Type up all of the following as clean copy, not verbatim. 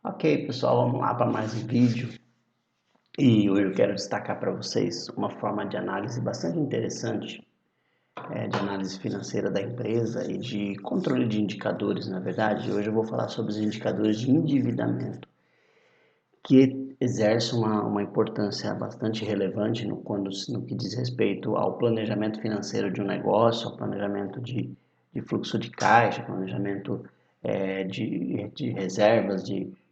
Ok, pessoal, vamos lá para mais um vídeo. E hoje eu quero destacar para vocês uma forma de análise bastante interessante, de análise financeira da empresa e de controle de indicadores, na verdade. Hoje eu vou falar sobre os indicadores de endividamento, que exercem uma importância bastante relevante no que diz respeito ao planejamento financeiro de um negócio, ao planejamento de fluxo de caixa, planejamento de reservas,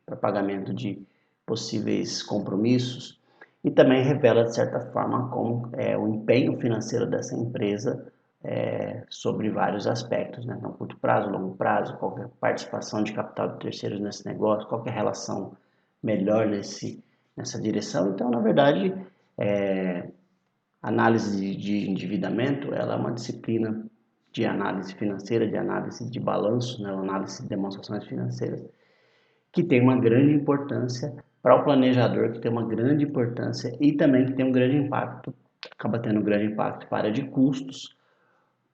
para pagamento de possíveis compromissos, e também revela, de certa forma, como o empenho financeiro dessa empresa sobre vários aspectos, né? Então, curto prazo, longo prazo, qual é a participação de capital de terceiros nesse negócio, qual é a relação melhor nessa direção. Então, na verdade, análise de endividamento, ela é uma disciplina de análise financeira, de análise de balanço, né? Análise de demonstrações financeiras, que tem uma grande importância para o planejador, que tem uma grande importância e também que tem um grande impacto, acaba tendo um grande impacto para a área de custos,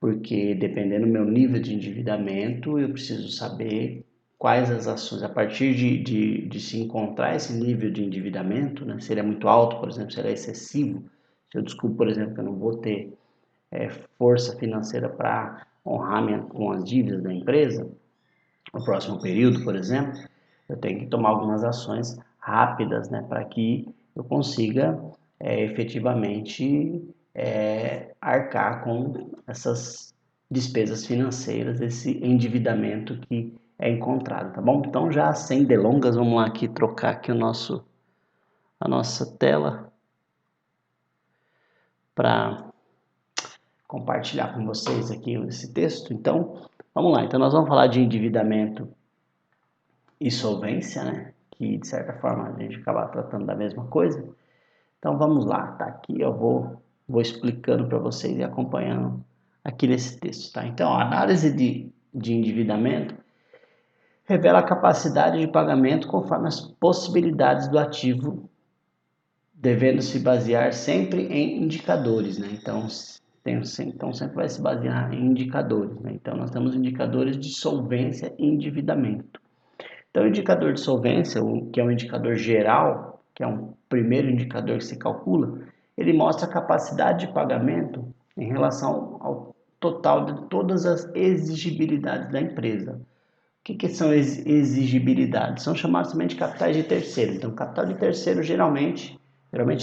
porque dependendo do meu nível de endividamento, eu preciso saber quais as ações, a partir de se encontrar esse nível de endividamento, né? Se ele é muito alto, por exemplo, se ele é excessivo, se eu descubro, por exemplo, que eu não vou ter força financeira para honrar com as dívidas da empresa, no próximo período, por exemplo, eu tenho que tomar algumas ações rápidas, né, para que eu consiga efetivamente arcar com essas despesas financeiras, esse endividamento que é encontrado, tá bom? Então, já sem delongas, vamos lá aqui trocar aqui a nossa tela para compartilhar com vocês aqui esse texto. Então, vamos lá. Então, nós vamos falar de endividamento e solvência, né? Que de certa forma a gente acaba tratando da mesma coisa. Então vamos lá, tá? Aqui eu vou explicando para vocês e acompanhando aqui nesse texto, tá? Então, a análise de endividamento revela a capacidade de pagamento conforme as possibilidades do ativo, devendo se basear sempre em indicadores, né? Então sempre vai se basear em indicadores, né? Então nós temos indicadores de solvência e endividamento. Então, o indicador de solvência, que é um indicador geral, que é um primeiro indicador que se calcula, ele mostra a capacidade de pagamento em relação ao total de todas as exigibilidades da empresa. O que são exigibilidades? São chamados também de capitais de terceiro. Então, capital de terceiro geralmente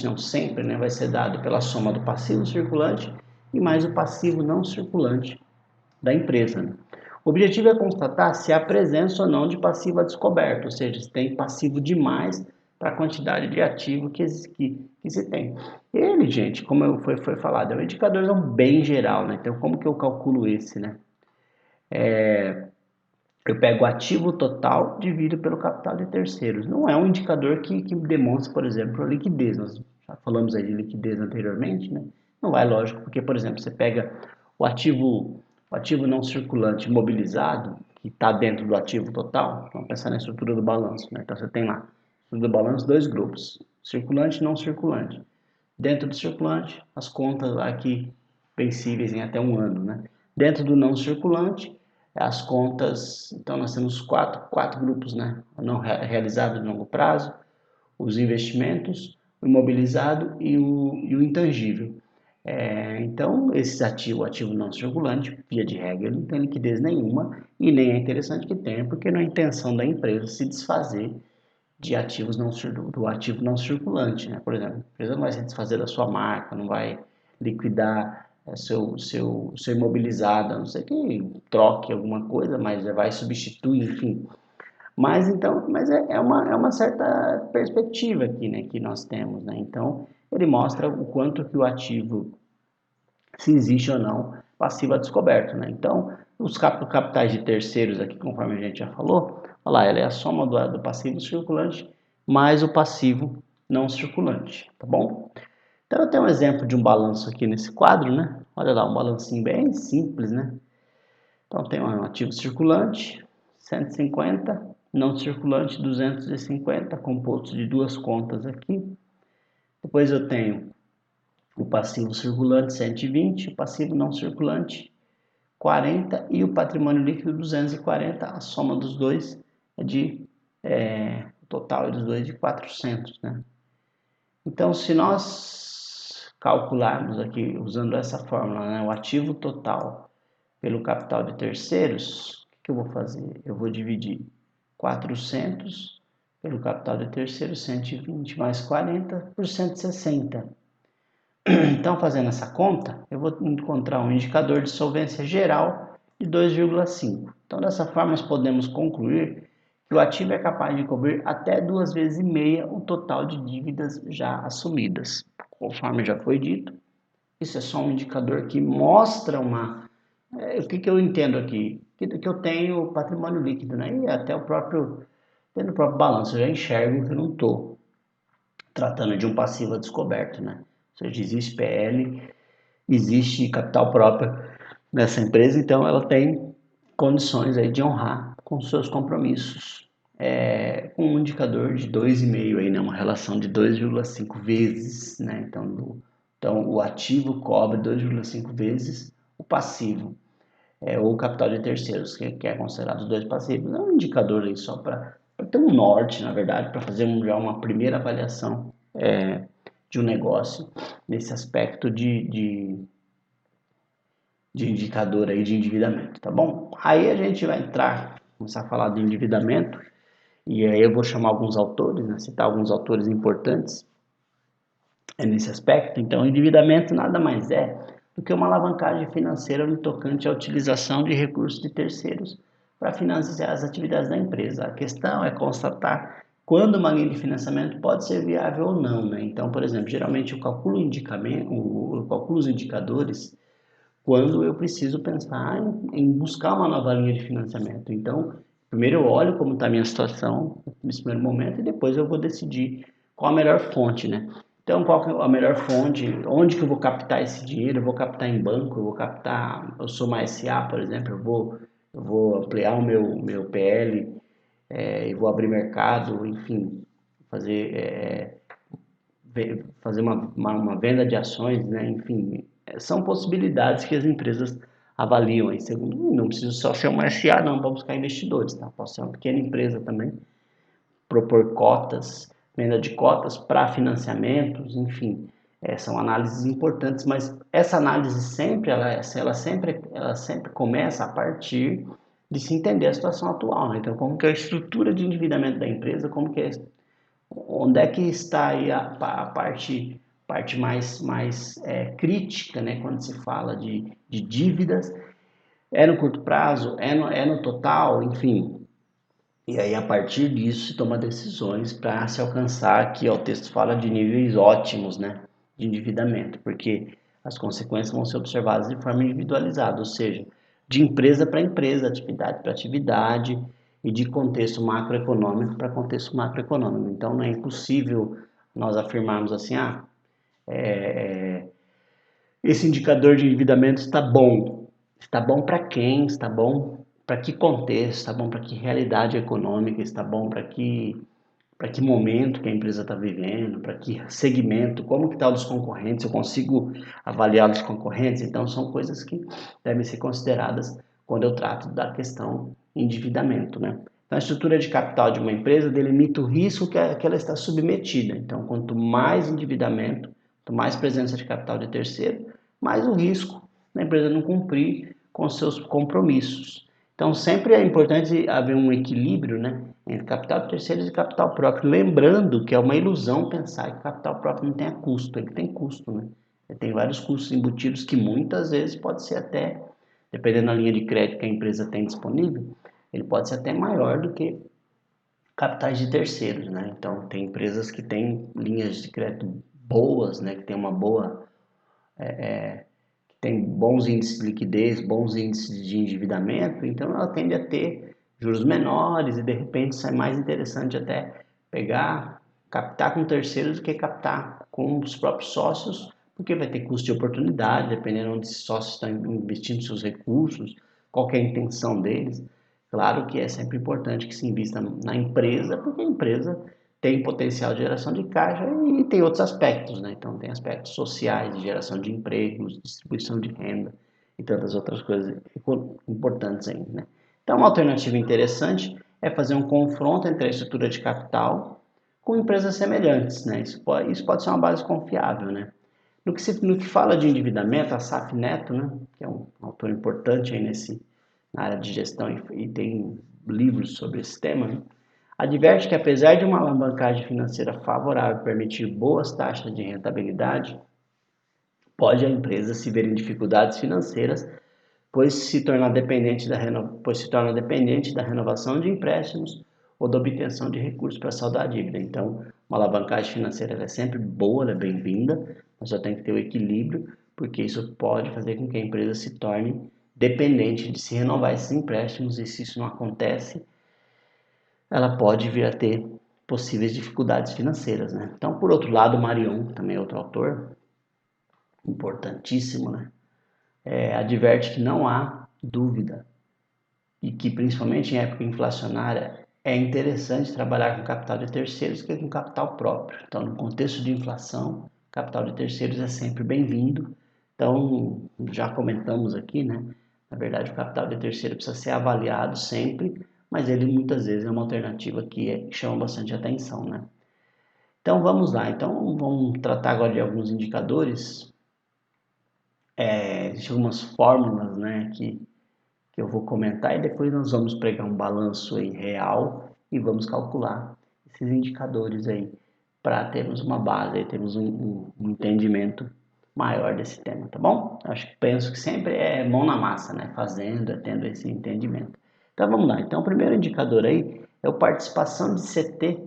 não sempre, né, vai ser dado pela soma do passivo circulante e mais o passivo não circulante da empresa, né? O objetivo é constatar se há presença ou não de passivo a descoberto, ou seja, se tem passivo demais para a quantidade de ativo que se tem. Ele, gente, como foi falado, é um indicador bem geral, né? Então, como que eu calculo esse, né? Eu pego o ativo total, divido pelo capital de terceiros. Não é um indicador que demonstra, por exemplo, a liquidez. Nós já falamos aí de liquidez anteriormente, né? Não é lógico, porque, por exemplo, você pega o ativo não circulante mobilizado, que está dentro do ativo total. Vamos pensar na estrutura do balanço, né? Então, você tem lá, estrutura do balanço, dois grupos, circulante e não circulante. Dentro do circulante, as contas aqui vencíveis em até um ano, né? Dentro do não circulante, as contas, então nós temos quatro grupos, né? O não realizado de longo prazo, os investimentos, o imobilizado e o intangível. Então, esse ativo, o ativo não circulante, via de regra, ele não tem liquidez nenhuma e nem é interessante que tenha, porque não é intenção da empresa se desfazer de ativos do ativo não circulante, né? Por exemplo, a empresa não vai se desfazer da sua marca, não vai liquidar seu imobilizado, a não ser que troque alguma coisa, mas já vai substituir, enfim. Mas então, é uma certa perspectiva aqui, né, que nós temos, né? Então, ele mostra o quanto que o ativo, se existe ou não, passivo a descoberto, né? Então, os capitais de terceiros aqui, conforme a gente já falou, olha lá, ela é a soma do passivo circulante mais o passivo não circulante, tá bom? Então, eu tenho um exemplo de um balanço aqui nesse quadro, né? Olha lá, um balancinho bem simples, né? Então, tem um ativo circulante, 150, não circulante, 250, composto de duas contas aqui. Depois eu tenho o passivo circulante 120, o passivo não circulante 40 e o patrimônio líquido 240. A soma dos dois é de total dos dois de 400, né? Então, se nós calcularmos aqui, usando essa fórmula, né, o ativo total pelo capital de terceiros, o que eu vou fazer? Eu vou dividir 400 pelo capital de terceiros, 120 mais 40 por 160. Então, fazendo essa conta, eu vou encontrar um indicador de solvência geral de 2,5. Então, dessa forma, nós podemos concluir que o ativo é capaz de cobrir até 2,5 vezes o total de dívidas já assumidas. Conforme já foi dito, isso é só um indicador que mostra uma... o que eu entendo aqui? Que eu tenho patrimônio líquido, né? E até dentro do próprio balanço, eu já enxergo que eu não estou tratando de um passivo a descoberto, né? Ou seja, existe PL, existe capital próprio nessa empresa, então ela tem condições aí de honrar com seus compromissos. Com um indicador de 2,5 aí, né? Uma relação de 2,5 vezes, né? Então o ativo cobre 2,5 vezes o passivo, ou o capital de terceiros, que é considerado os dois passivos. É um indicador aí só para ter um norte, na verdade, para fazer já uma primeira avaliação de um negócio nesse aspecto de indicador aí de endividamento, tá bom? Aí a gente vai começar a falar de endividamento, e aí eu vou chamar alguns autores, né, citar alguns autores importantes nesse aspecto. Então, endividamento nada mais é do que uma alavancagem financeira no tocante à utilização de recursos de terceiros para financiar as atividades da empresa. A questão é constatar quando uma linha de financiamento pode ser viável ou não, né? Então, por exemplo, geralmente eu calculo os indicadores quando eu preciso pensar em buscar uma nova linha de financiamento. Então, primeiro eu olho como está a minha situação nesse primeiro momento e depois eu vou decidir qual a melhor fonte, né? Então, qual que é a melhor fonte? Onde que eu vou captar esse dinheiro? Eu vou captar em banco? Eu sou uma SA, por exemplo, eu vou ampliar o meu PL, e vou abrir mercado, enfim, fazer, fazer uma venda de ações, né? Enfim, são possibilidades que as empresas avaliam. Aí, não preciso só ser uma SA, não, para buscar investidores, tá? Posso ser uma pequena empresa também, propor cotas, venda de cotas para financiamentos, enfim, são análises importantes, mas essa análise ela sempre começa a partir de se entender a situação atual, né? Então, como que é a estrutura de endividamento da empresa, onde é que está aí a parte mais crítica, né? Quando se fala de dívidas, é no curto prazo, é no total, enfim. E aí, a partir disso, se toma decisões para se alcançar, aqui ó, o texto fala de níveis ótimos, né, de endividamento, porque as consequências vão ser observadas de forma individualizada, ou seja, de empresa para empresa, atividade para atividade e de contexto macroeconômico para contexto macroeconômico. Então, não é impossível nós afirmarmos assim, esse indicador de endividamento está bom. Está bom para quem? Está bom para que contexto? Está bom para que realidade econômica? Está bom para que momento que a empresa está vivendo? Para que segmento? Como que está os concorrentes? Eu consigo avaliar os concorrentes? Então, são coisas que devem ser consideradas quando eu trato da questão endividamento, né? Então, a estrutura de capital de uma empresa delimita o risco que ela está submetida. Então, quanto mais endividamento, quanto mais presença de capital de terceiro, mais o risco da empresa não cumprir com seus compromissos. Então, sempre é importante haver um equilíbrio, né, entre capital de terceiros e capital próprio, lembrando que é uma ilusão pensar que capital próprio não tenha custo, ele tem custo, né? Ele tem vários custos embutidos que muitas vezes pode ser até, dependendo da linha de crédito que a empresa tem disponível, ele pode ser até maior do que capitais de terceiros, né? Então, tem empresas que têm linhas de crédito boas, né, que tem uma boa tem bons índices de liquidez, bons índices de endividamento, então ela tende a ter juros menores e de repente sai mais interessante até captar com terceiros do que captar com os próprios sócios, porque vai ter custo de oportunidade, dependendo onde esses sócios estão investindo seus recursos, qual é a intenção deles. Claro que é sempre importante que se invista na empresa, porque a empresa tem potencial de geração de caixa e tem outros aspectos, né? Então tem aspectos sociais, de geração de empregos, distribuição de renda e tantas outras coisas importantes ainda, né? Então uma alternativa interessante é fazer um confronto entre a estrutura de capital com empresas semelhantes, né? Isso pode ser uma base confiável, né? No que fala de endividamento, a Saf Neto, né, que é um autor importante aí na área de gestão e tem livros sobre esse tema, né, adverte que apesar de uma alavancagem financeira favorável permitir boas taxas de rentabilidade, pode a empresa se ver em dificuldades financeiras, pois se torna dependente da renovação de empréstimos ou da obtenção de recursos para saldar a dívida. Então, uma alavancagem financeira é sempre boa, ela é bem-vinda, mas só tem que ter o equilíbrio, porque isso pode fazer com que a empresa se torne dependente de se renovar esses empréstimos, e se isso não acontece, ela pode vir a ter possíveis dificuldades financeiras, né? Então, por outro lado, o Marion, também é outro autor, importantíssimo, né? Adverte que não há dúvida e que, principalmente em época inflacionária, é interessante trabalhar com capital de terceiros que com capital próprio. Então, no contexto de inflação, capital de terceiros é sempre bem-vindo. Então, já comentamos aqui, né? Na verdade, o capital de terceiro precisa ser avaliado sempre, mas ele muitas vezes é uma alternativa que chama bastante atenção, né? Então, vamos lá. Então, vamos tratar agora de alguns indicadores. Existem algumas fórmulas, né, que eu vou comentar e depois nós vamos pegar um balanço aí real e vamos calcular esses indicadores aí para termos uma base, termos um entendimento maior desse tema, tá bom? Penso que sempre é mão na massa, né? Fazendo, tendo esse entendimento. Então vamos lá. Então o primeiro indicador aí é a participação de CT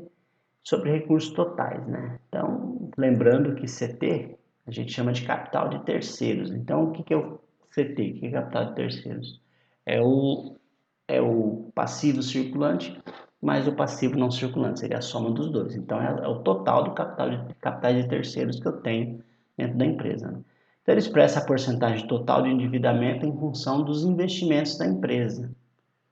sobre recursos totais, né? Então, lembrando que CT a gente chama de capital de terceiros. Então, o que é o CT? O que é capital de terceiros? É o, é o passivo circulante mais o passivo não circulante, seria a soma dos dois. Então, é o total do capitais de terceiros que eu tenho dentro da empresa, né? Então, ele expressa a porcentagem total de endividamento em função dos investimentos da empresa,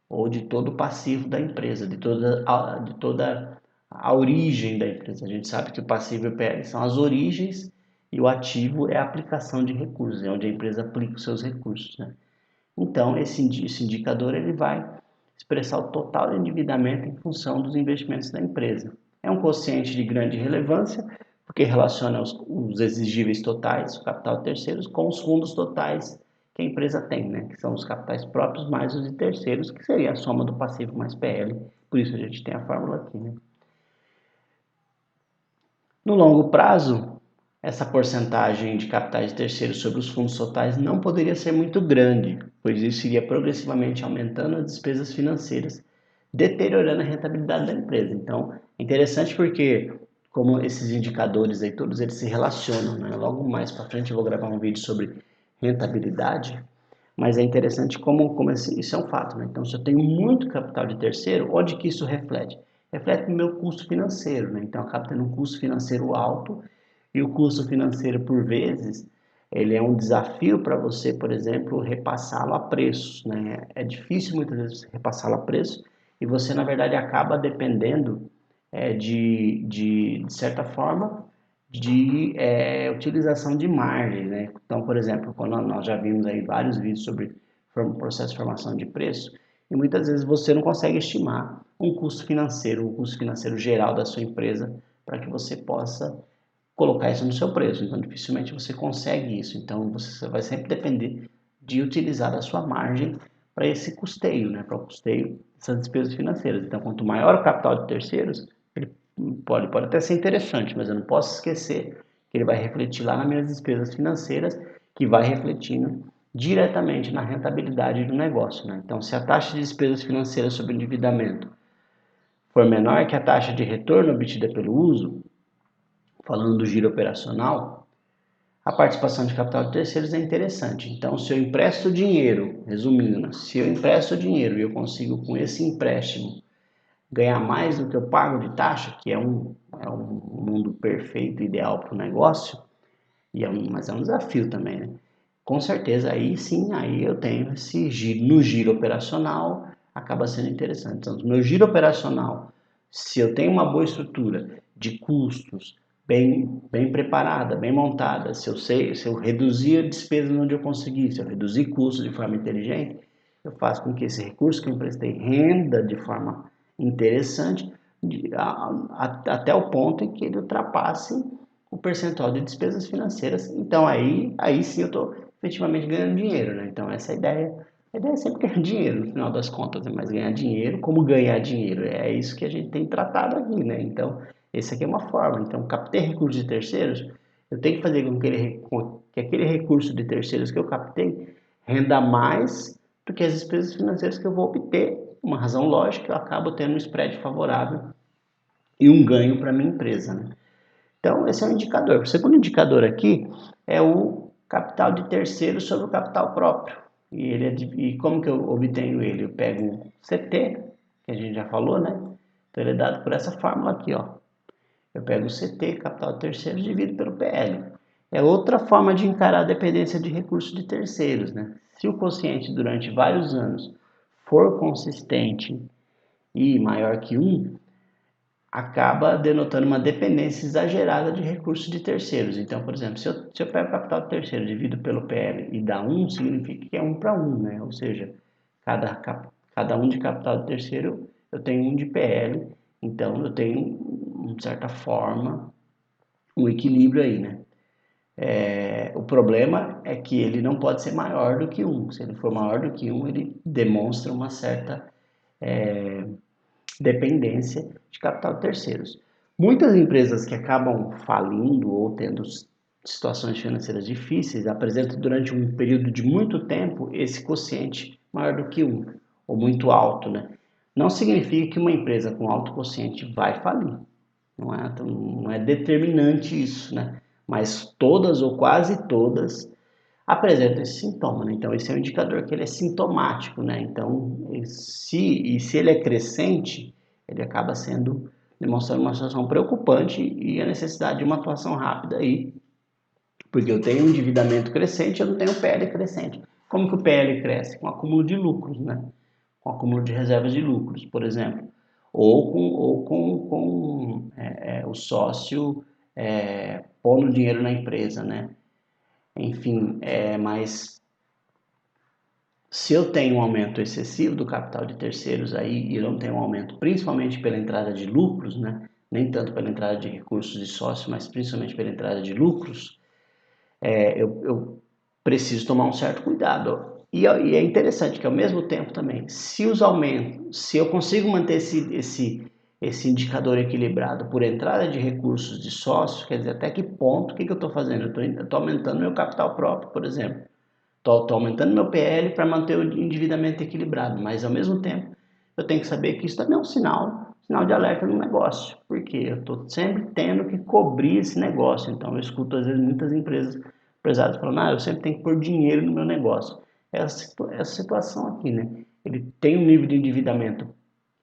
ou de todo o passivo da empresa, de toda a origem da empresa. A gente sabe que o passivo e o PL são as origens e o ativo é a aplicação de recursos, é onde a empresa aplica os seus recursos, né? Então, esse indicador ele vai expressar o total de endividamento em função dos investimentos da empresa. É um quociente de grande relevância, porque relaciona os exigíveis totais, o capital de terceiros, com os fundos totais que a empresa tem, né? Que são os capitais próprios mais os de terceiros, que seria a soma do passivo mais PL. Por isso a gente tem a fórmula aqui, né? No longo prazo, essa porcentagem de capitais de terceiros sobre os fundos totais não poderia ser muito grande, pois isso iria progressivamente aumentando as despesas financeiras, deteriorando a rentabilidade da empresa. Então, é interessante porque, como esses indicadores aí, todos eles se relacionam, né? Logo mais para frente eu vou gravar um vídeo sobre rentabilidade, mas é interessante como isso é um fato, né? Então, se eu tenho muito capital de terceiro, onde que isso reflete? Reflete no meu custo financeiro, né? Então, eu acabo tendo um custo financeiro alto, e o custo financeiro, por vezes, ele é um desafio para você, por exemplo, repassá-lo a preços, né? É difícil muitas vezes repassá-lo a preço, e você, na verdade, acaba dependendo de certa forma, de utilização de margem, né? Então, por exemplo, quando nós já vimos aí vários vídeos sobre processo de formação de preço, e muitas vezes você não consegue estimar um custo financeiro geral da sua empresa para que você possa colocar isso no seu preço. Então, dificilmente você consegue isso. Então, você vai sempre depender de utilizar a sua margem para esse custeio, né? Para o custeio dessas despesas financeiras. Então, quanto maior o capital de terceiros, ele pode até ser interessante, mas eu não posso esquecer que ele vai refletir lá nas minhas despesas financeiras, que vai refletindo diretamente na rentabilidade do negócio, né? Então, se a taxa de despesas financeiras sobre endividamento for menor que a taxa de retorno obtida pelo uso, falando do giro operacional, a participação de capital de terceiros é interessante. Então, se eu empresto dinheiro, resumindo, né? Se eu empresto dinheiro e eu consigo com esse empréstimo ganhar mais do que eu pago de taxa, que é um mundo perfeito, ideal para o negócio, mas é um desafio também, né? Com certeza, aí sim, aí eu tenho esse giro, no giro operacional, acaba sendo interessante. Então, no meu giro operacional, se eu tenho uma boa estrutura de custos, bem preparada, bem montada, se eu reduzir a despesa onde eu conseguir, se eu reduzir custos de forma inteligente, eu faço com que esse recurso que eu emprestei renda de forma interessante até o ponto em que ele ultrapasse o percentual de despesas financeiras. Então aí sim eu estou efetivamente ganhando dinheiro, né? Então essa é a ideia. A ideia é sempre ganhar dinheiro no final das contas, né? Mas ganhar dinheiro, como ganhar dinheiro? É isso que a gente tem tratado aqui, né? Então, essa aqui é uma forma. Então, captei recursos de terceiros, eu tenho que fazer com que aquele recurso de terceiros que eu captei renda mais do que as despesas financeiras que eu vou obter. Uma razão lógica, eu acabo tendo um spread favorável e um ganho para a minha empresa, né? Então, esse é um indicador. O segundo indicador aqui é o capital de terceiro sobre o capital próprio. E como que eu obtenho ele? Eu pego o CT, que a gente já falou, né? Então, ele é dado por essa fórmula aqui, ó. Eu pego o CT, capital de terceiros, divido pelo PL. É outra forma de encarar a dependência de recursos de terceiros, né? Se o quociente durante vários anos for consistente e maior que 1, acaba denotando uma dependência exagerada de recursos de terceiros. Então, por exemplo, se eu pego o capital de terceiro, divido pelo PL e dá 1, significa que é 1 para 1, né? Ou seja, cada um de capital de terceiro, eu tenho 1 de PL, então eu tenho, de certa forma, um equilíbrio aí, né? O problema é que ele não pode ser maior do que 1. Se ele for maior do que 1, ele demonstra uma certa dependência de capital de terceiros. Muitas empresas que acabam falindo ou tendo situações financeiras difíceis apresentam durante um período de muito tempo esse quociente maior do que 1, ou muito alto, né? Não significa que uma empresa com alto quociente vai falir. Não é determinante isso, né? Mas todas ou quase todas apresentam esse sintoma, né? Então, esse é um indicador que ele é sintomático, né? Então, se ele é crescente, ele acaba demonstrando uma situação preocupante e a necessidade de uma atuação rápida aí, porque eu tenho um endividamento crescente, eu não tenho PL crescente. Como que o PL cresce? Com acúmulo de lucros, né? Com acúmulo de reservas de lucros, por exemplo. Ou com o sócio pondo dinheiro na empresa, né? Enfim, mas se eu tenho um aumento excessivo do capital de terceiros aí, e eu não tenho um aumento principalmente pela entrada de lucros, né? Nem tanto pela entrada de recursos de sócio, mas principalmente pela entrada de lucros, eu preciso tomar um certo cuidado. E é interessante que ao mesmo tempo também, se eu consigo manter esse indicador equilibrado por entrada de recursos de sócio, quer dizer, até que ponto, o que eu estou fazendo? Eu estou aumentando meu capital próprio, por exemplo. Estou aumentando meu PL para manter o endividamento equilibrado, mas ao mesmo tempo eu tenho que saber que isso também é um sinal de alerta no negócio, porque eu estou sempre tendo que cobrir esse negócio. Então eu escuto às vezes muitas empresários falando, eu sempre tenho que pôr dinheiro no meu negócio. Essa situação aqui, né? Ele tem um nível de endividamento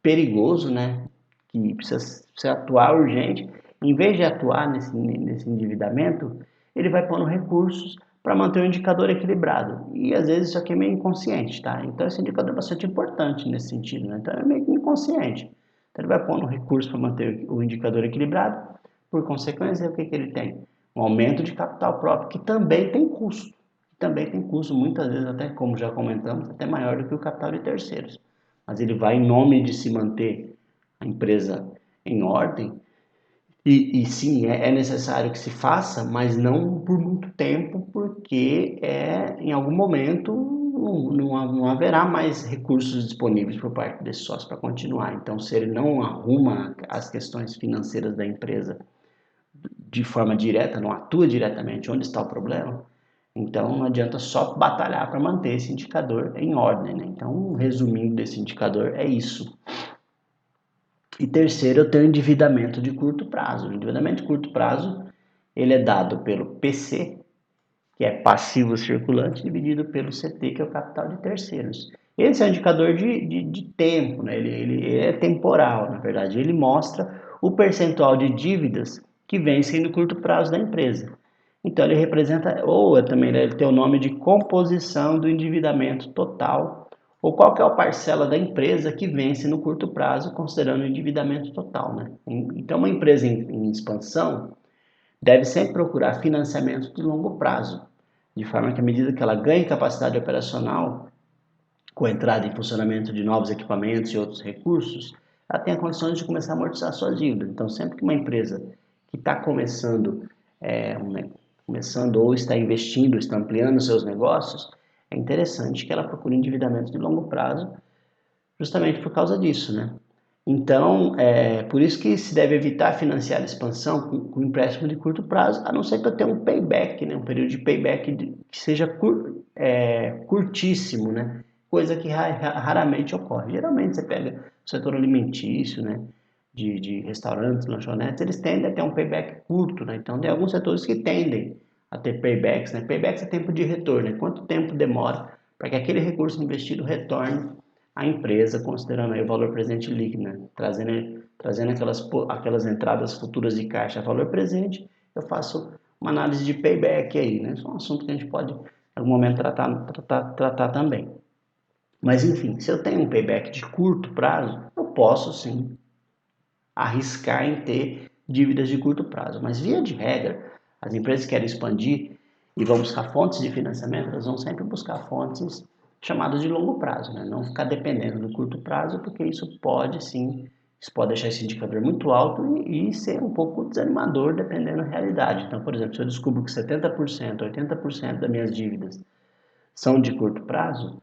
perigoso, né? Que precisa atuar urgente. Em vez de atuar nesse endividamento, ele vai pondo recursos para manter o indicador equilibrado. E às vezes isso aqui é meio inconsciente, tá? Então esse indicador é bastante importante nesse sentido, né? Então é meio inconsciente. Então ele vai pondo recursos para manter o indicador equilibrado. Por consequência, o que ele tem? Um aumento de capital próprio que também tem custo. Também tem custo, muitas vezes até, como já comentamos, até maior do que o capital de terceiros. Mas ele vai em nome de se manter a empresa em ordem, e sim, é necessário que se faça, mas não por muito tempo, porque em algum momento não haverá mais recursos disponíveis por parte desse sócio para continuar. Então, se ele não arruma as questões financeiras da empresa de forma direta, não atua diretamente onde está o problema, então não adianta só batalhar para manter esse indicador em ordem, né? Então, resumindo desse indicador, é isso. E terceiro, eu tenho endividamento de curto prazo. O endividamento de curto prazo, ele é dado pelo PC, que é passivo circulante, dividido pelo CT, que é o capital de terceiros. Esse é um indicador de tempo, né? Ele é temporal, na verdade. Ele mostra o percentual de dívidas que vencem no curto prazo da empresa. Então, ele representa, ou também ele tem o nome de composição do endividamento total, ou qual que é a parcela da empresa que vence no curto prazo, considerando o endividamento total, né? Então, uma empresa em expansão deve sempre procurar financiamento de longo prazo, de forma que à medida que ela ganhe capacidade operacional, com a entrada em funcionamento de novos equipamentos e outros recursos, ela tenha condições de começar a amortizar suas dívidas. Então, sempre que uma empresa que está começando, começando ou está investindo, está ampliando seus negócios, é interessante que ela procure endividamentos de longo prazo, justamente por causa disso, né? Então, por isso que se deve evitar financiar a expansão com empréstimo de curto prazo, a não ser que eu tenha um payback, né? Um período de payback que seja curtíssimo, né? Coisa que raramente ocorre. Geralmente você pega o setor alimentício, né? De restaurantes, lanchonetes, eles tendem a ter um payback curto, né? Então, tem alguns setores que tendem a ter paybacks, né? Paybacks é tempo de retorno, né? Quanto tempo demora para que aquele recurso investido retorne à empresa, considerando aí o valor presente líquido, né? Trazendo aquelas entradas futuras de caixa a valor presente, eu faço uma análise de payback aí, né? Isso é um assunto que a gente pode, em algum momento, tratar também. Mas, enfim, se eu tenho um payback de curto prazo, eu posso, sim, arriscar em ter dívidas de curto prazo. Mas, via de regra, as empresas que querem expandir e vão buscar fontes de financiamento, elas vão sempre buscar fontes chamadas de longo prazo, né? Não ficar dependendo do curto prazo, porque isso pode, sim, isso pode deixar esse indicador muito alto e ser um pouco desanimador, dependendo da realidade. Então, por exemplo, se eu descubro que 70%, 80% das minhas dívidas são de curto prazo,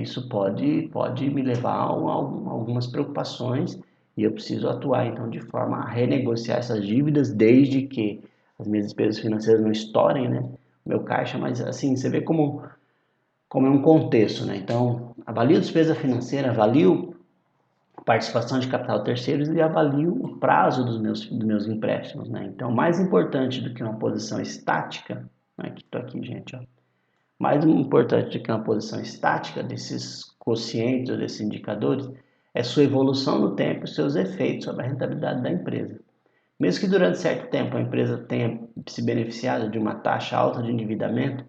isso pode me levar a algumas preocupações e eu preciso atuar então de forma a renegociar essas dívidas desde que as minhas despesas financeiras não estourem, né? Meu caixa, mas assim, você vê como é um contexto, né? Então, avalio despesa financeira, avalio participação de capital terceiros e avalio o prazo dos meus empréstimos, né? Então, mais importante do que uma posição estática, né? Que estou aqui, gente, ó. Mais importante do que uma posição estática desses quocientes ou desses indicadores é sua evolução no tempo e seus efeitos sobre a rentabilidade da empresa. Mesmo que durante certo tempo a empresa tenha se beneficiado de uma taxa alta de endividamento,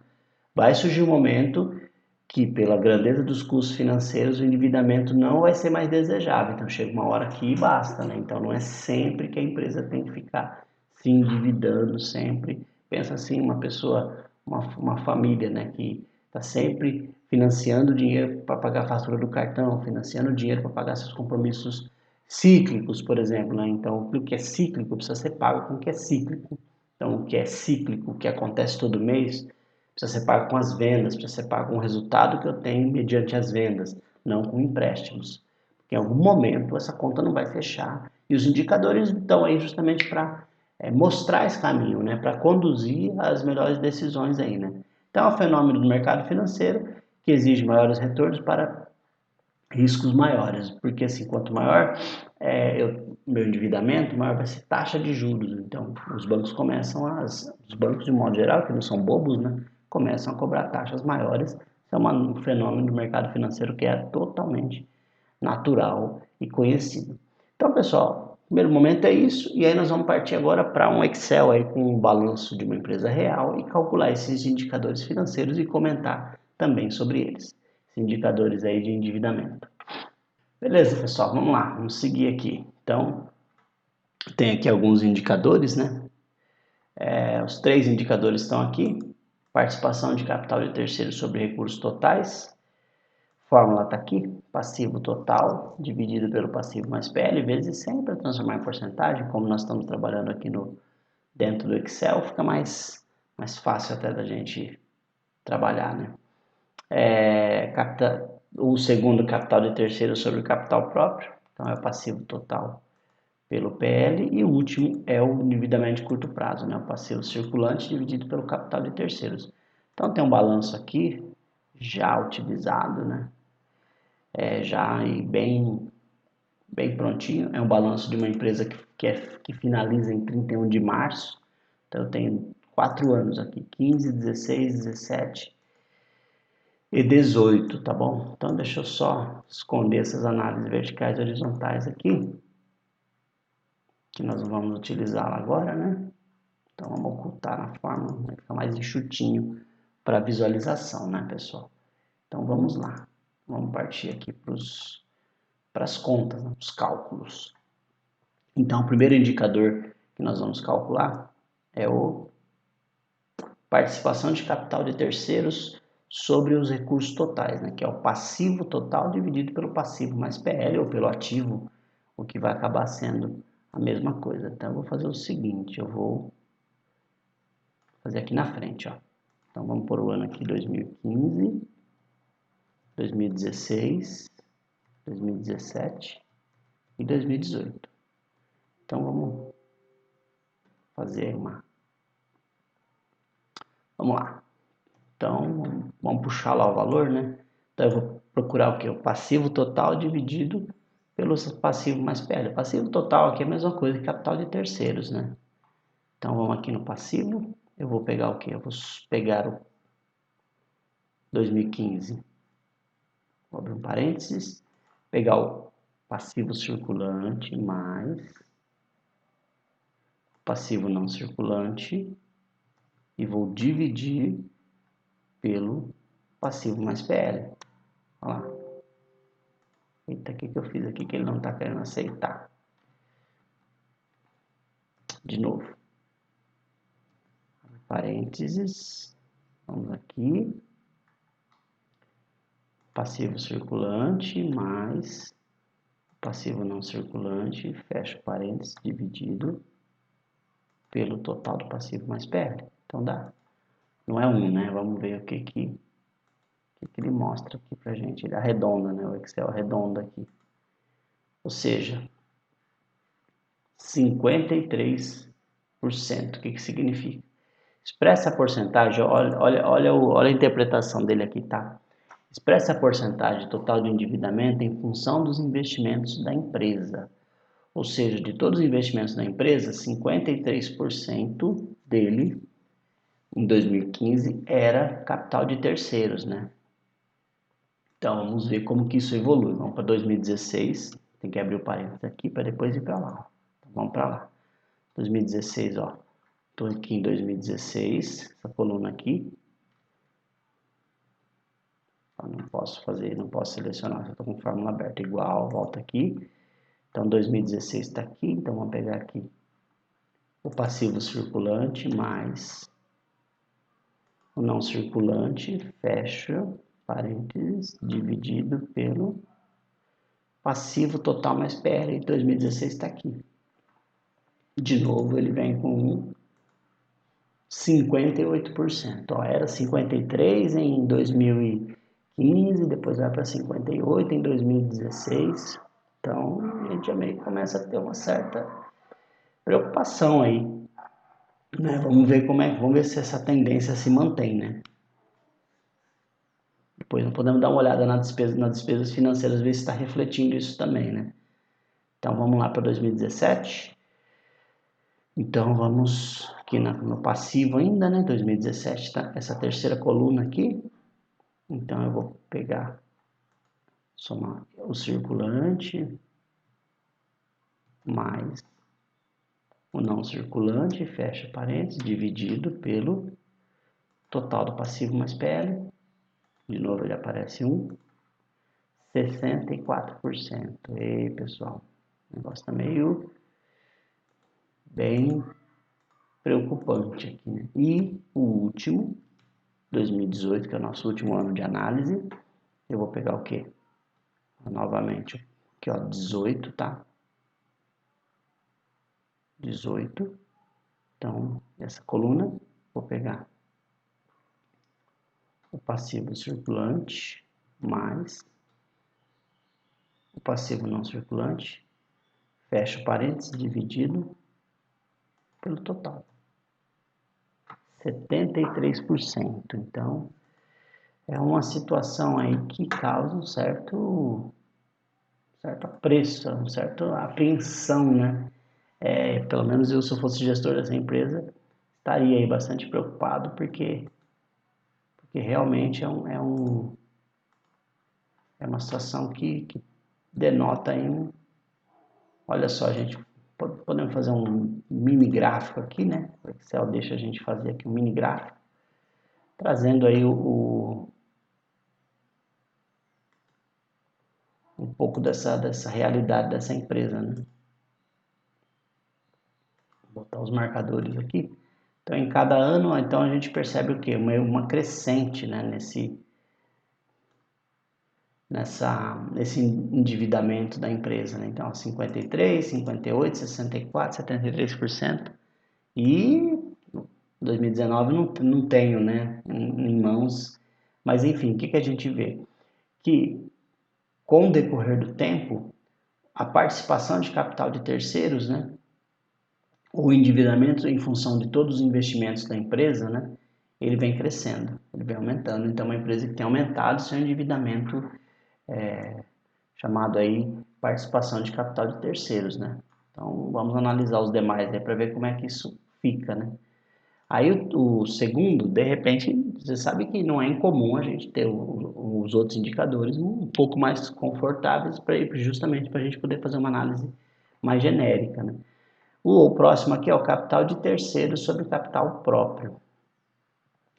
vai surgir um momento que, pela grandeza dos custos financeiros, o endividamento não vai ser mais desejável. Então, chega uma hora que basta, né? Então, não é sempre que a empresa tem que ficar se endividando sempre. Pensa assim, uma pessoa, uma família, né, que está sempre financiando dinheiro para pagar a fatura do cartão, financiando dinheiro para pagar seus compromissos cíclicos, por exemplo, né? Então, o que é cíclico precisa ser pago com o que é cíclico. Então, o que é cíclico, o que acontece todo mês, precisa ser pago com as vendas, precisa ser pago com o resultado que eu tenho mediante as vendas, não com empréstimos. Porque em algum momento essa conta não vai fechar. E os indicadores estão aí justamente para mostrar esse caminho, né? Para conduzir as melhores decisões aí, né? Então é um fenômeno do mercado financeiro que exige maiores retornos para riscos maiores, porque assim, quanto maior meu endividamento, maior vai ser taxa de juros. Então, os bancos de modo geral, que não são bobos, né, começam a cobrar taxas maiores. Isso é um fenômeno do mercado financeiro que é totalmente natural e conhecido. Então, pessoal, no primeiro momento é isso, e aí nós vamos partir agora para um Excel aí com um balanço de uma empresa real e calcular esses indicadores financeiros e comentar também sobre eles, esses indicadores aí de endividamento. Beleza, pessoal, vamos lá, vamos seguir aqui. Então, tem aqui alguns indicadores, né? Os 3 indicadores estão aqui: participação de capital de terceiros sobre recursos totais. Fórmula está aqui: passivo total dividido pelo passivo mais PL vezes 100 para transformar em porcentagem. Como nós estamos trabalhando aqui dentro do Excel, fica mais fácil até da gente trabalhar, né? O segundo, capital de terceiro sobre o capital próprio, então é o passivo total pelo PL, e o último é o endividamento de curto prazo, né? O passivo circulante dividido pelo capital de terceiros. Então tem um balanço aqui já utilizado, né? Já e bem prontinho. É um balanço de uma empresa que finaliza em 31 de março. Então eu tenho 4 anos aqui: 15, 16, 17 e 18, tá bom? Então deixa eu só esconder essas análises verticais e horizontais aqui, que nós vamos utilizá-la agora, né? Então vamos ocultar na forma, vai ficar mais enxutinho para visualização, né, pessoal? Então vamos lá, vamos partir aqui para as contas, né, os cálculos. Então o primeiro indicador que nós vamos calcular é o participação de capital de terceiros sobre os recursos totais, né, que é o passivo total dividido pelo passivo mais PL ou pelo ativo o que vai acabar sendo a mesma coisa. Então, eu vou fazer o seguinte, eu vou fazer aqui na frente, ó. Então, vamos pôr o ano aqui 2015, 2016, 2017 e 2018. Então, vamos fazer uma... Vamos lá. Então, vamos puxar lá o valor, né? Então, eu vou procurar o quê? O passivo total dividido pelo passivo mais PL. O passivo total aqui é a mesma coisa que capital de terceiros, né? Então, vamos aqui no passivo. Eu vou pegar o quê? Eu vou pegar o 2015. Vou abrir um parênteses. Pegar o passivo circulante mais passivo não circulante e vou dividir pelo passivo mais PL. Olha lá. Eita, o que eu fiz aqui que ele não está querendo aceitar? De novo. Parênteses. Vamos aqui. Passivo circulante mais passivo não circulante, fecha parênteses, dividido pelo total do passivo mais PL. Então dá. Não é 1, né? Vamos ver o que ele mostra aqui pra gente. Ele arredonda, né? O Excel arredonda aqui. Ou seja, 53%. O que significa? Expressa a porcentagem, olha a interpretação dele aqui, tá? Expressa a porcentagem total de endividamento em função dos investimentos da empresa. Ou seja, de todos os investimentos da empresa, 53% dele, em 2015, era capital de terceiros, né? Então, vamos ver como que isso evolui. Vamos para 2016, tem que abrir o parênteses aqui para depois ir para lá. Então, vamos para lá. 2016, ó. Estou aqui em 2016, essa coluna aqui. Não posso fazer, não posso selecionar, estou com fórmula aberta igual, volta aqui. Então 2016 está aqui, então vamos pegar aqui o passivo circulante mais o não circulante, fecha parênteses, dividido pelo passivo total mais PL, 2016 está aqui. De novo ele vem com 58%, ó, era 53% em 2015, depois vai para 58% em 2016, então a gente já meio que começa a ter uma certa preocupação aí, né? Vamos ver se essa tendência se mantém, né? Depois nós podemos dar uma olhada nas despesas financeiras, ver se está refletindo isso também, né? Então vamos lá para 2017. Então vamos aqui no passivo ainda, né? 2017 tá essa terceira coluna aqui. Então eu vou pegar, somar o circulante mais o não circulante, fecha parênteses, dividido pelo total do passivo mais PL. De novo ele aparece 64%. E pessoal, o negócio está meio bem preocupante aqui, né? E o último, 2018, que é o nosso último ano de análise, eu vou pegar o quê? Novamente, aqui ó, 18, tá? 18. Então, essa coluna, vou pegar o passivo circulante mais o passivo não circulante, fecha parênteses, dividido pelo total. 73%. Então, é uma situação aí que causa um certo apreço, uma certa apreensão, né? Pelo menos eu, se eu fosse gestor dessa empresa, estaria aí bastante preocupado, porque realmente é uma situação que denota aí olha só, gente, podemos fazer um mini gráfico aqui, né? O Excel deixa a gente fazer aqui um mini gráfico, trazendo aí um pouco dessa realidade dessa empresa, né? Vou botar os marcadores aqui. Então, em cada ano, então a gente percebe o quê? Uma crescente, né? nesse endividamento da empresa, né? Então, 53, 58, 64, 73%. E 2019 não tenho, né, em mãos, mas enfim, o que a gente vê? Que com o decorrer do tempo, a participação de capital de terceiros, né, o endividamento em função de todos os investimentos da empresa, né, ele vem crescendo, ele vem aumentando. Então, uma empresa que tem aumentado seu endividamento, chamado aí participação de capital de terceiros, né. Então, vamos analisar os demais aí para ver como é que isso fica, né. Aí o segundo, de repente, você sabe que não é incomum a gente ter os outros indicadores um pouco mais confortáveis justamente para a gente poder fazer uma análise mais genérica, né? O próximo aqui é o capital de terceiros sobre capital próprio.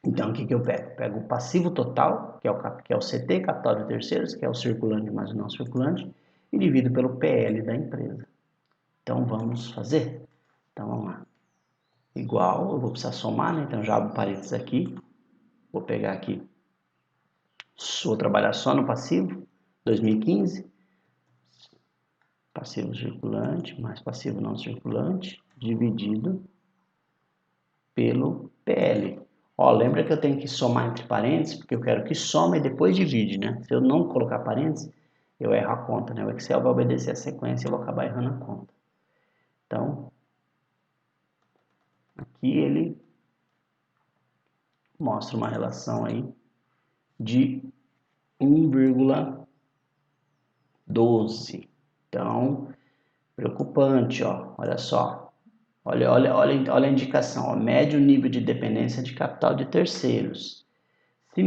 Então, o que eu pego? Pego o passivo total, que é o CT, capital de terceiros, que é o circulante mais o não circulante, e divido pelo PL da empresa. Então, vamos fazer? Então, vamos lá. Igual, eu vou precisar somar, né? Então, já abro parênteses aqui. Vou pegar aqui, vou trabalhar só no passivo, 2015, passivo circulante mais passivo não circulante, dividido pelo PL. Ó, lembra que eu tenho que somar entre parênteses, porque eu quero que soma e depois divide, né? Se eu não colocar parênteses, eu erro a conta, né? O Excel vai obedecer a sequência e eu vou acabar errando a conta. Então, aqui ele mostra uma relação aí de 1,12. Então, preocupante, ó. Olha só. Olha a indicação, ó. Médio nível de dependência de capital de terceiros. Se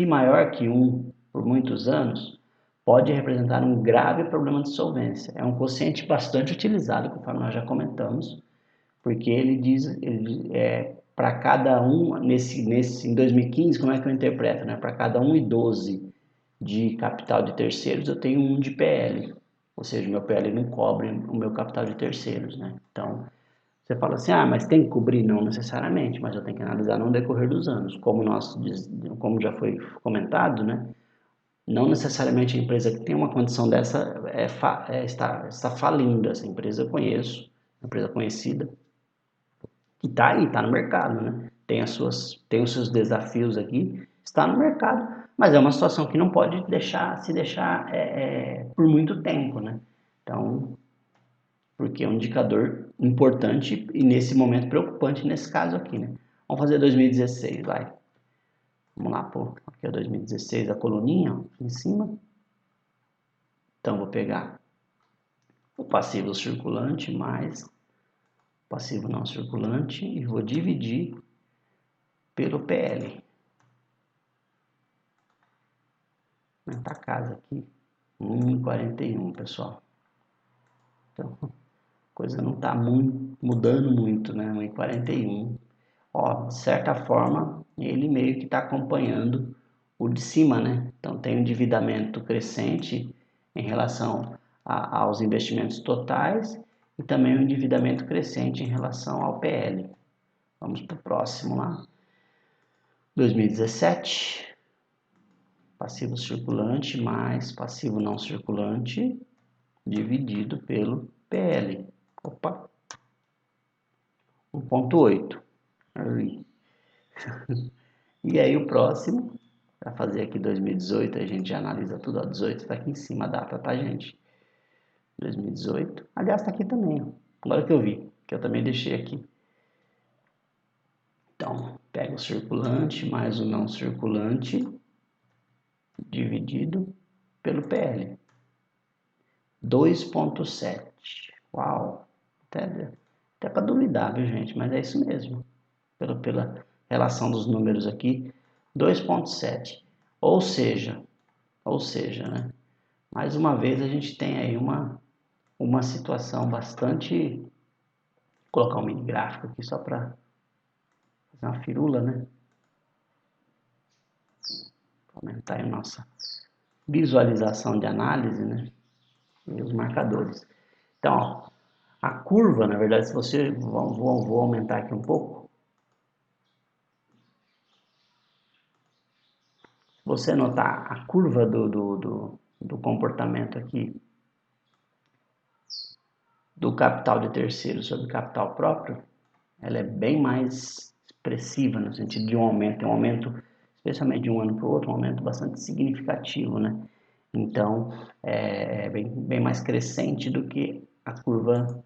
maior que 1 por muitos anos, pode representar um grave problema de solvência. É um quociente bastante utilizado, conforme nós já comentamos, porque ele diz, para cada um, em 2015, como é que eu interpreto, né? Para cada 1,12 de capital de terceiros, eu tenho 1 de PL. Ou seja, o meu PL não cobre o meu capital de terceiros, né? Então, você fala assim, mas tem que cobrir? Não necessariamente, mas eu tenho que analisar no decorrer dos anos. Como já foi comentado, né? Não necessariamente a empresa que tem uma condição dessa está falindo. Essa empresa eu conheço, uma empresa conhecida, que está aí, está no mercado, né? Tem os seus desafios aqui, está no mercado, mas é uma situação que não pode se deixar por muito tempo, né? Então, porque é um indicador importante e nesse momento preocupante nesse caso aqui, né? Vamos fazer 2016, vai. Vamos lá, pô. Aqui é 2016, a coluninha, ó, aqui em cima. Então, vou pegar o passivo circulante mais o passivo não circulante e vou dividir pelo PL. Aumentar a casa aqui, 1,41, pessoal. Então, a coisa não está mudando muito, né? 1,41. Ó, de certa forma, ele meio que está acompanhando o de cima, né? Então, tem um endividamento crescente em relação aos investimentos totais e também um endividamento crescente em relação ao PL. Vamos para o próximo lá. 2017, passivo circulante mais passivo não circulante dividido pelo PL. Opa, 1,8. E aí o próximo, para fazer aqui 2018, a gente já analisa tudo, ó, 18 está aqui em cima a data, tá, gente? 2018, aliás, está aqui também, ó. Agora que eu vi, que eu também deixei aqui. Então, pega o circulante mais o não circulante dividido pelo PL. 2,7. Uau! Até para duvidar, viu, gente? Mas é isso mesmo. Pela relação dos números aqui, 2,7. Ou seja, né? Mais uma vez a gente tem aí uma situação bastante... Vou colocar um mini gráfico aqui só para fazer uma firula, né? Aumentar a nossa visualização de análise, né? E os marcadores. Então, ó, a curva, na verdade, se você... Vou aumentar aqui um pouco. você notar a curva do comportamento aqui do capital de terceiro sobre capital próprio, ela é bem mais expressiva no sentido de um aumento, especialmente de um ano para o outro, um aumento bastante significativo, né? Então, é bem mais crescente do que a curva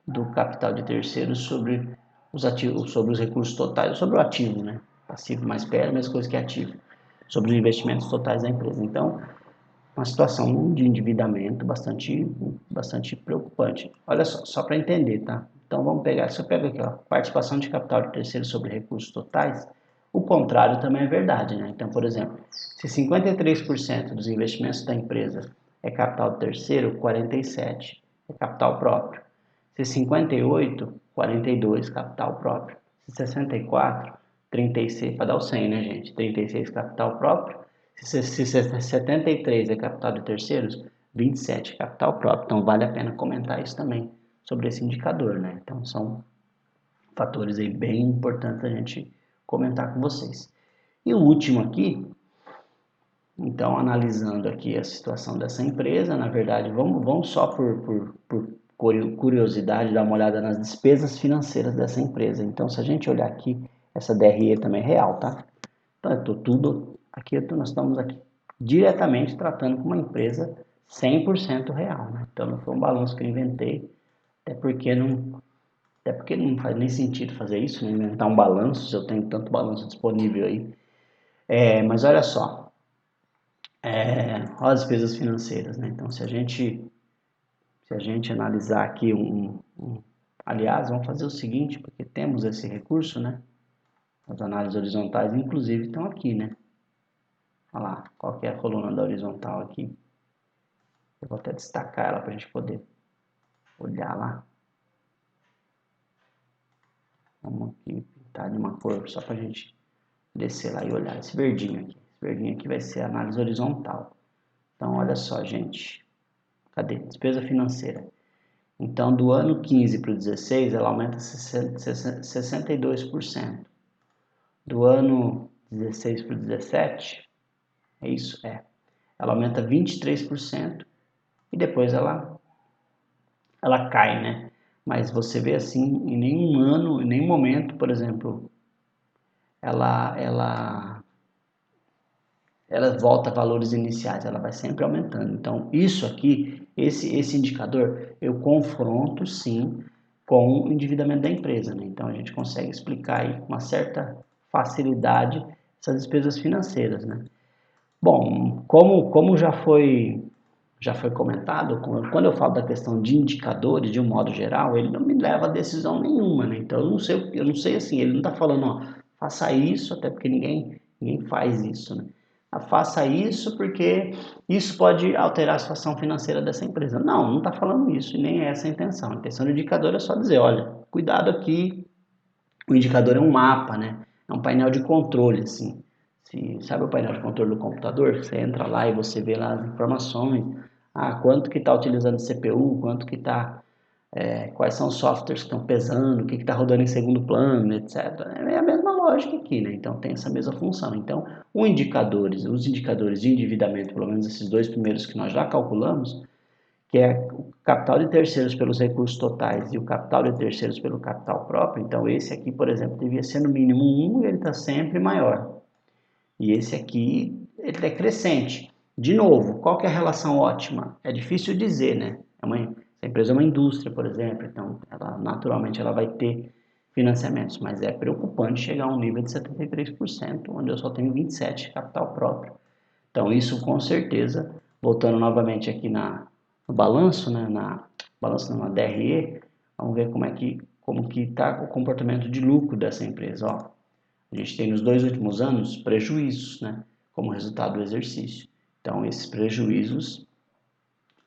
do capital de terceiros sobre os ativos, sobre os recursos totais, sobre o ativo, né? Passivo mais perto, a mesma coisa que ativo, sobre os investimentos totais da empresa. Então, uma situação de endividamento bastante preocupante. Olha só para entender, tá? Então vamos pegar, se eu pego aqui, ó, participação de capital de terceiro sobre recursos totais, o contrário também é verdade, né? Então, por exemplo, se 53% dos investimentos da empresa é capital de terceiro, 47% é capital próprio. Se 58, 42 capital próprio. Se 64, 36, para dar o 100, né, gente? 36 capital próprio. Se 73 é capital de terceiros, 27 capital próprio. Então vale a pena comentar isso também sobre esse indicador, né? Então são fatores aí bem importantes a gente comentar com vocês. E o último aqui, então analisando aqui a situação dessa empresa, na verdade, vamos só por curiosidade dar uma olhada nas despesas financeiras dessa empresa. Então se a gente olhar aqui, essa DRE também é real, tá? Então, tudo aqui, nós estamos aqui diretamente tratando com uma empresa 100% real, né? Então não foi um balanço que eu inventei, até porque não faz nem sentido fazer isso, né? Inventar um balanço, se eu tenho tanto balanço disponível aí. Mas olha só, olha as despesas financeiras, né? Então se a gente analisar aqui aliás, vamos fazer o seguinte, porque temos esse recurso, né? As análises horizontais, inclusive, estão aqui, né? Olha lá, qual que é a coluna da horizontal aqui? Eu vou até destacar ela para a gente poder olhar lá. Vamos aqui pintar de uma cor só para a gente descer lá e olhar. Esse verdinho aqui. Esse verdinho aqui vai ser a análise horizontal. Então, olha só, gente. Cadê? Despesa financeira. Então, do ano 15 para o 16, ela aumenta 62%. Do ano 16 para o 17, é isso? Ela aumenta 23% e depois ela cai, né? Mas você vê assim, em nenhum ano, em nenhum momento, por exemplo, ela, ela, ela volta a valores iniciais, ela vai sempre aumentando. Então, isso aqui, esse indicador, eu confronto sim com o endividamento da empresa, né? Então, a gente consegue explicar aí com uma certa facilidade essas despesas financeiras, né? Bom, como já foi comentado, quando eu falo da questão de indicadores, de um modo geral, ele não me leva a decisão nenhuma, né? Então eu não sei assim, ele não está falando, ó, faça isso, até porque ninguém faz isso, né? Faça isso porque isso pode alterar a situação financeira dessa empresa. Não está falando isso e nem é essa a intenção. A intenção do indicador é só dizer, olha, cuidado aqui, o indicador é um mapa, né? É um painel de controle, assim. Sabe o painel de controle do computador? Você entra lá e você vê lá as informações. Quanto que está utilizando CPU, quanto que está, quais são os softwares que estão pesando, o que está rodando em segundo plano, etc. É a mesma lógica aqui, né? Então tem essa mesma função. Então, os indicadores de endividamento, pelo menos esses dois primeiros que nós já calculamos, que é o capital de terceiros pelos recursos totais e o capital de terceiros pelo capital próprio. Então, esse aqui, por exemplo, devia ser no mínimo 1 e ele está sempre maior. E esse aqui, ele é crescente. De novo, qual que é a relação ótima? É difícil dizer, né? A empresa é uma indústria, por exemplo, então naturalmente ela vai ter financiamentos, mas é preocupante chegar a um nível de 73%, onde eu só tenho 27% de capital próprio. Então, isso com certeza, voltando novamente aqui no balanço, né, na DRE, vamos ver como que está o comportamento de lucro dessa empresa. Ó, a gente tem nos 2 últimos anos prejuízos, né, como resultado do exercício. Então, esses prejuízos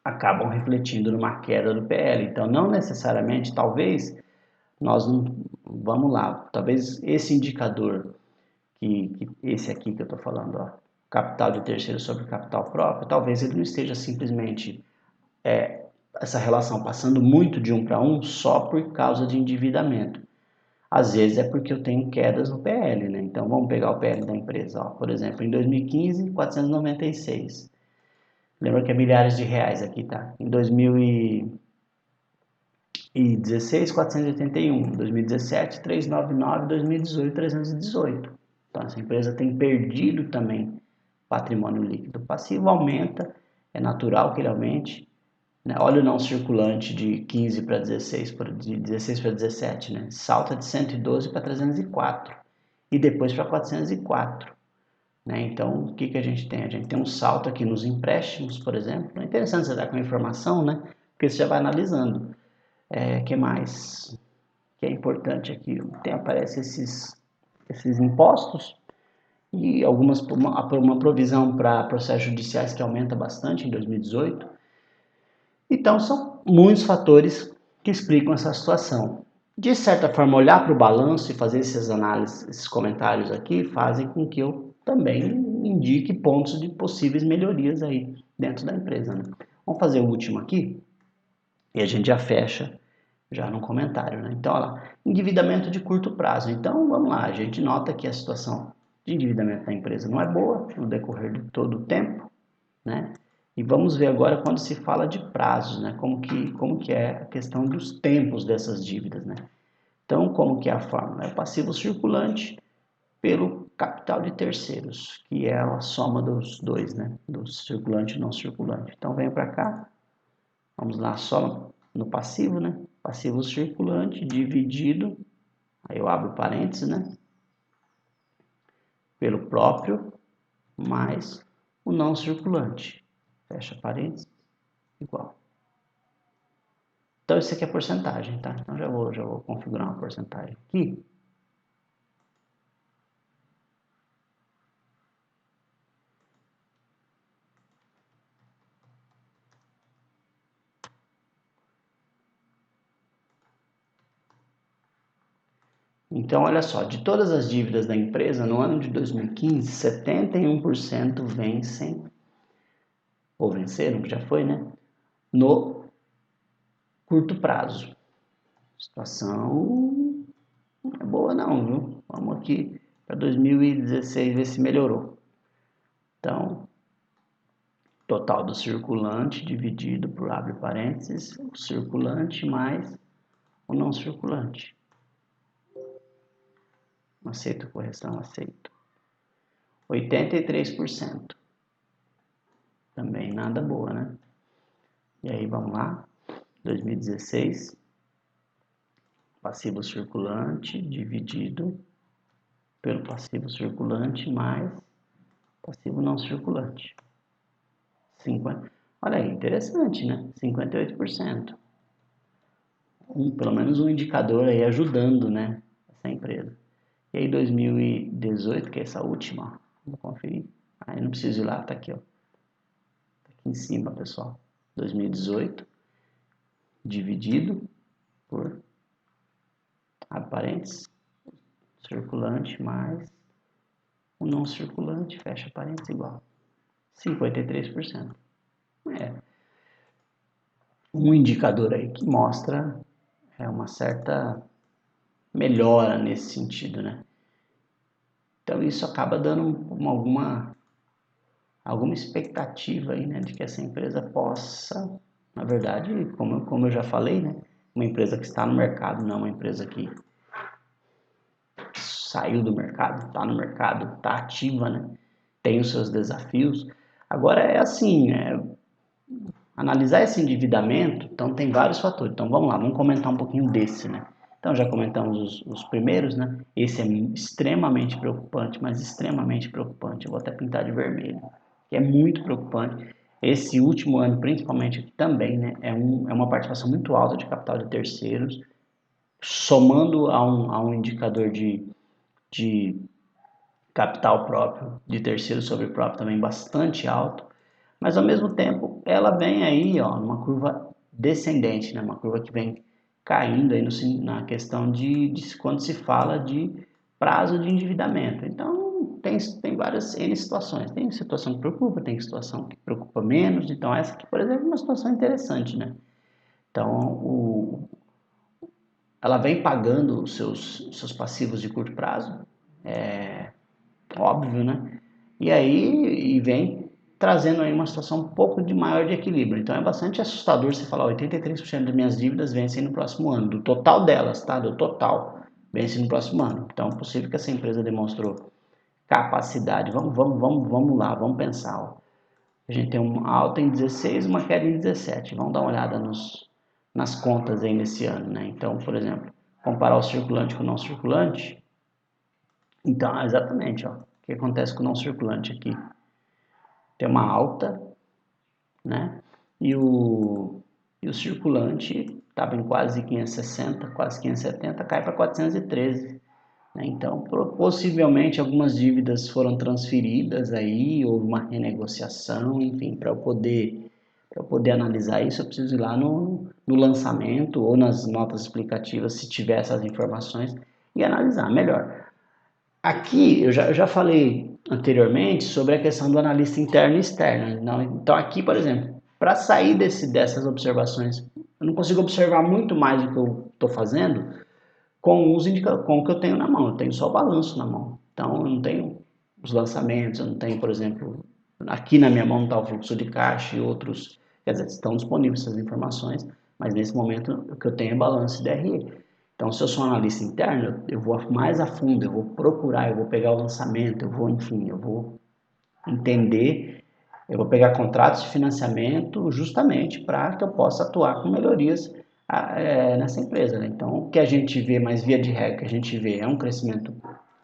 acabam refletindo numa queda do PL. Então, não necessariamente, talvez, nós não, vamos lá, talvez esse indicador que esse aqui que eu estou falando, ó, capital de terceiro sobre capital próprio, talvez ele não esteja simplesmente essa relação passando muito de 1 para 1 só por causa de endividamento. Às vezes é porque eu tenho quedas no PL, né? Então vamos pegar o PL da empresa, ó. Por exemplo, em 2015, 496. Lembra que é milhares de reais aqui, tá? Em 2016, 481. 2017, 399. 2018, 318. Então essa empresa tem perdido também patrimônio líquido. O passivo aumenta, é natural que ele aumente, né? Olha o não circulante de 15 para 16, de 16 para 17, né? Salta de 112 para 304 e depois para 404. Né? Então, o que a gente tem? A gente tem um salto aqui nos empréstimos, por exemplo. É interessante você dar com a informação, né? Porque você já vai analisando. Que mais? Que é importante aqui. Aparece esses impostos e uma provisão para processos judiciais que aumenta bastante em 2018. Então, são muitos fatores que explicam essa situação. De certa forma, olhar para o balanço e fazer essas análises, esses comentários aqui, fazem com que eu também indique pontos de possíveis melhorias aí dentro da empresa. Né? Vamos fazer o último aqui e a gente já fecha já no comentário. Né? Então, olha lá, endividamento de curto prazo. Então, vamos lá, a gente nota que a situação de endividamento da empresa não é boa no decorrer de todo o tempo, né? E vamos ver agora quando se fala de prazos, né? Como que é a questão dos tempos dessas dívidas, né? Então, como que é a fórmula? É o passivo circulante pelo capital de terceiros, que é a soma dos dois, né? Do circulante e não circulante. Então, venho para cá, vamos lá, só no passivo, né? Passivo circulante dividido, aí eu abro parênteses, né? Pelo próprio mais o não circulante. Fecha parênteses, igual. Então, isso aqui é porcentagem, tá? Então, já vou configurar uma porcentagem aqui. Então, olha só, de todas as dívidas da empresa, no ano de 2015, 71% vencem, ou venceram, que já foi, né? No curto prazo. Situação não é boa não, viu? Vamos aqui para 2016 ver se melhorou. Então, total do circulante dividido por, abre parênteses, o circulante mais o não circulante. Aceito correção, aceito. 83%. Também nada boa, né? E aí, vamos lá. 2016. Passivo circulante dividido pelo passivo circulante mais passivo não circulante. 50. Olha aí, interessante, né? 58%. Pelo menos um indicador aí ajudando, né? Essa empresa. E aí 2018, que é essa última, ó, vamos conferir. Aí não preciso ir lá, tá aqui, ó. Tá aqui em cima, pessoal. 2018 dividido por, abre parênteses, circulante mais o não circulante, fecha parênteses, igual. 53%. É um indicador aí que mostra uma certa melhora nesse sentido, né? Então isso acaba dando alguma expectativa aí, né, de que essa empresa possa, na verdade, como eu já falei, né, uma empresa que está no mercado, não uma empresa que saiu do mercado, está no mercado, está ativa, né, tem os seus desafios. Agora é assim, analisar esse endividamento, então tem vários fatores. Então vamos lá, vamos comentar um pouquinho desse, né? Então já comentamos os primeiros, né? Esse é extremamente preocupante, mas extremamente preocupante. Eu vou até pintar de vermelho, que é muito preocupante. Esse último ano, principalmente aqui também, né? É uma participação muito alta de capital de terceiros, somando a um indicador de capital próprio de terceiros sobre próprio também bastante alto. Mas ao mesmo tempo ela vem aí, ó, numa curva descendente, né? Uma curva que vem caindo aí na questão de quando se fala de prazo de endividamento. Então tem várias N situações. Tem situação que preocupa, tem situação que preocupa menos. Então essa aqui, por exemplo, é uma situação interessante, né? Então ela vem pagando os seus passivos de curto prazo, óbvio, né? E aí vem trazendo aí uma situação um pouco de maior de equilíbrio. Então é bastante assustador você falar 83% das minhas dívidas vencem no próximo ano, do total delas, tá? Do total, vence no próximo ano. Então é possível que essa empresa demonstrou capacidade. Vamos lá, vamos pensar. Ó. A gente tem uma alta em 16, uma queda em 17. Vamos dar uma olhada nas contas aí nesse ano, né? Então, por exemplo, comparar o circulante com o não circulante. Então, exatamente, ó, o que acontece com o não circulante aqui? Tem uma alta, né? E o circulante estava em quase 560, quase 570, cai para 413. Né? Então, possivelmente algumas dívidas foram transferidas aí, houve uma renegociação, enfim, para eu poder analisar isso, eu preciso ir lá no lançamento ou nas notas explicativas, se tiver essas informações, e analisar melhor. Aqui eu já falei anteriormente sobre a questão do analista interno e externo. Então aqui, por exemplo, para sair dessas observações, eu não consigo observar muito mais do que eu estou fazendo com com o que eu tenho na mão. Eu tenho só o balanço na mão. Então eu não tenho os lançamentos, eu não tenho, por exemplo, aqui na minha mão está o fluxo de caixa e outros, quer dizer, estão disponíveis essas informações, mas nesse momento o que eu tenho é balanço e DRE. Então, se eu sou analista interno, eu vou mais a fundo, eu vou procurar, eu vou pegar o lançamento, eu vou entender, eu vou pegar contratos de financiamento justamente para que eu possa atuar com melhorias nessa empresa. Né? Então, o que a gente vê, mais via de regra, que a gente vê é um crescimento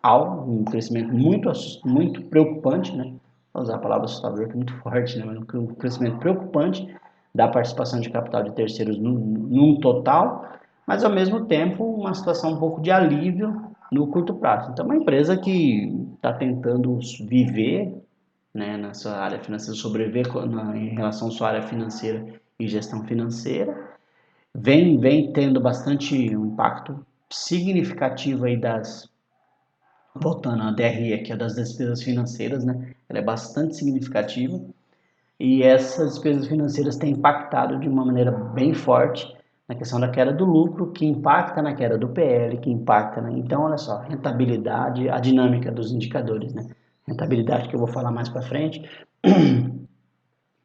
alto, um crescimento muito preocupante, né? Vou usar a palavra assustador, que é muito forte, né? Mas um crescimento preocupante da participação de capital de terceiros num total, mas ao mesmo tempo uma situação um pouco de alívio no curto prazo. Então, uma empresa que está tentando viver, né, na sua área financeira, sobreviver em relação à sua área financeira e gestão financeira, vem tendo bastante um impacto significativo aí voltando à DRE aqui, das despesas financeiras, né, ela é bastante significativa e essas despesas financeiras têm impactado de uma maneira bem forte na questão da queda do lucro, que impacta na queda do PL, que impacta, né? Então, olha só, rentabilidade, a dinâmica dos indicadores, né? Rentabilidade que eu vou falar mais para frente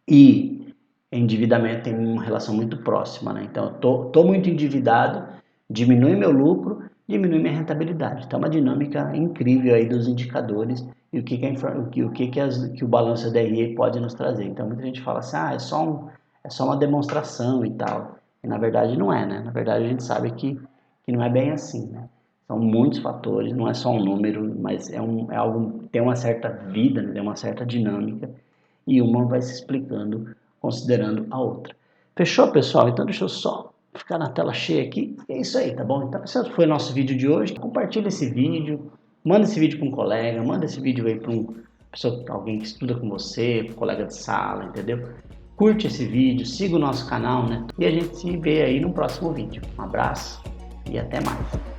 e endividamento tem uma relação muito próxima, né? Então, eu tô muito endividado, diminui meu lucro, diminui minha rentabilidade. Então, uma dinâmica incrível aí dos indicadores e que o balanço DRE pode nos trazer. Então, muita gente fala assim, é só uma demonstração e tal. E, na verdade, não é, né? Na verdade, a gente sabe que não é bem assim, né? São muitos fatores, não é só um número, mas é algo que tem uma certa vida, né? Tem uma certa dinâmica e uma vai se explicando considerando a outra. Fechou, pessoal? Então deixa eu só ficar na tela cheia aqui. É isso aí, tá bom? Então esse foi o nosso vídeo de hoje. Compartilha esse vídeo, manda esse vídeo para um colega, manda esse vídeo aí para alguém que estuda com você, colega de sala, entendeu? Curte esse vídeo, siga o nosso canal, né? E a gente se vê aí no próximo vídeo. Um abraço e até mais.